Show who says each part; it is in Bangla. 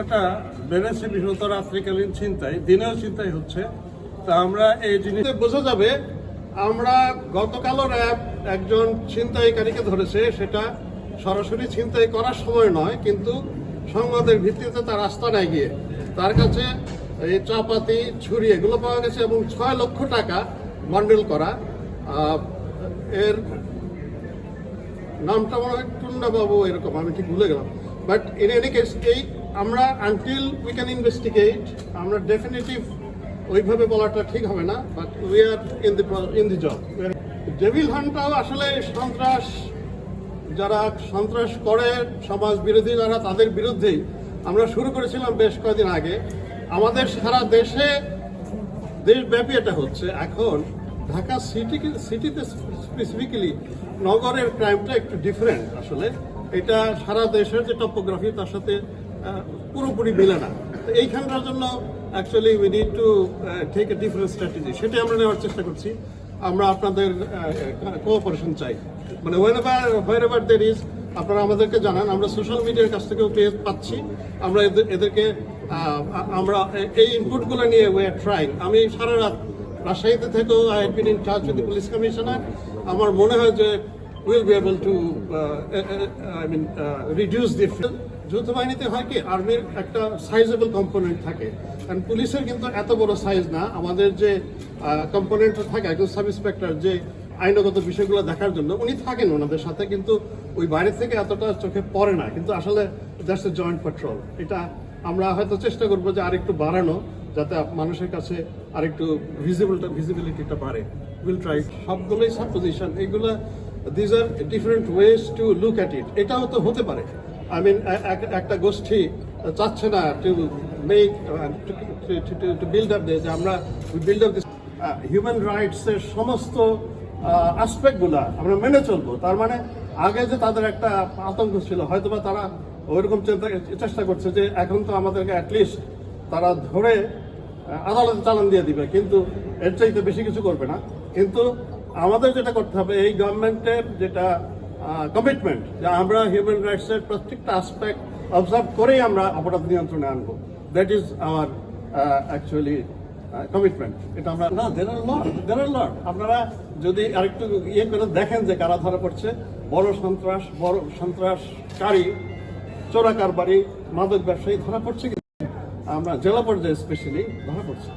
Speaker 1: এটা বেড়েছে বিশেষত রাত্রিকালীন ছিনতাই, দিনেও ছিনতাই হচ্ছে। তা আমরা এই জিনিস বোঝা যাবে, আমরা গতকালও র্যাব একজন ছিনতাইকারীকে ধরেছে, সেটা সরাসরি ছিনতাই করার সময় নয়, কিন্তু সংবাদের ভিত্তিতে তার আস্তানায় গিয়ে তার কাছে এই চাপাতি, ছুরি এগুলো পাওয়া গেছে এবং 6 লক্ষ টাকা বান্ডেল করা। এর নামটা মনে হয় টুন্ডা বাবু এরকম, আমি ঠিক ভুলে গেলাম। বাট ইন এনি কেস এই আমরা আনটিল উই ক্যান ইনভেস্টিগেট, আমরা ডেফিনেটিভ ওইভাবে বলাটা ঠিক হবে না, but we are in the job. Devil হান্টটাও আসলে সন্ত্রাস, যারা সন্ত্রাস করে সমাজ বিরোধী যারা, তাদের বিরুদ্ধেই আমরা শুরু করেছিলাম বেশ কয়েকদিন আগে। আমাদের সারা দেশব্যাপী এটা হচ্ছে। এখন ঢাকা সিটিতে স্পেসিফিক্যালি নগরের ক্রাইমটা একটু ডিফারেন্ট। আসলে এটা সারা দেশের যে টপোগ্রাফি তার সাথে পুরোপুরি মেলে না। তো এইখানটার জন্য actually we need to take a different strategy, সেটাই আমরা নেওয়ার চেষ্টা করছি। আমরা আপনাদের কোঅপারেশন চাই, মানে হোয়ারএভার দেয়ার ইজ আপনারা আমাদেরকে জানান। আমরা সোশ্যাল মিডিয়ার কাছ থেকেও পেজ পাচ্ছি, আমরা এদেরকে আমরা এই ইনপুটগুলো নিয়ে উই আর ট্রাইং। আমি সারা রাত রাজশাহীতে থেকেও I have been in touch with the police commissioner. আমার মনে হয় যে will be able to reduce the. যৌথ বাহিনীতে হয় কি, আর্মির একটা সাইজেবল কম্পোনেন্ট থাকে, কারণ পুলিশের কিন্তু এত বড় সাইজ না। আমাদের যে কম্পোনেন্টটা থাকে, একজন সাব ইন্সপেক্টর যে আইনগত বিষয়গুলো দেখার জন্য উনি থাকেন ওনাদের সাথে, কিন্তু ওই বাইরে থেকে এতটা চোখে পড়ে না। কিন্তু আসলে দ্যাটস এ জয়েন্ট পেট্রোল। এটা আমরা হয়তো চেষ্টা করবো যে আরেকটু বাড়ানো, যাতে মানুষের কাছে আরেকটু ভিজিবিলিটিটা বাড়ে। Will try. সবগুলোই সাপোজিশন, এগুলো these are different ways to look at it. এটাও তো হতে পারে, আই মিন একটা গোষ্ঠী চাচ্ছে না to make to build up, যে আমরা বিল্ড আপ দিস হিউম্যান রাইটসের সমস্ত আসপেক্টগুলো আমরা মেনে চলবো। তার মানে আগে যে তাদের একটা আতঙ্ক ছিল, হয়তোবা তারা ওইরকম চেষ্টা করছে যে এখন তো আমাদেরকে অ্যাটলিস্ট তারা ধরে আদালতে চালান দিয়ে দিবে, কিন্তু এর চাইতে বেশি কিছু করবে না। কিন্তু আমাদের যেটা করতে হবে, এই গভর্নমেন্টের যেটা কমিটমেন্ট, যে আমরা হিউম্যান রাইটসের প্রত্যেকটা আসপেক্ট অবজার্ভ করেই আমরা অপরাধ নিয়ন্ত্রণে আনবো। That is our actually commitment. এটা আমরা না, দের আর লট। আপনারা যদি আরেকটু ইয়ে করে দেখেন যে কারা ধরা পড়ছে, বড় সন্ত্রাসকারী, চোরা কারবারি, মাদক ব্যবসায়ী ধরা পড়ছে, আমরা জেলা পর্যায়ে স্পেশালি ধরা পড়ছে।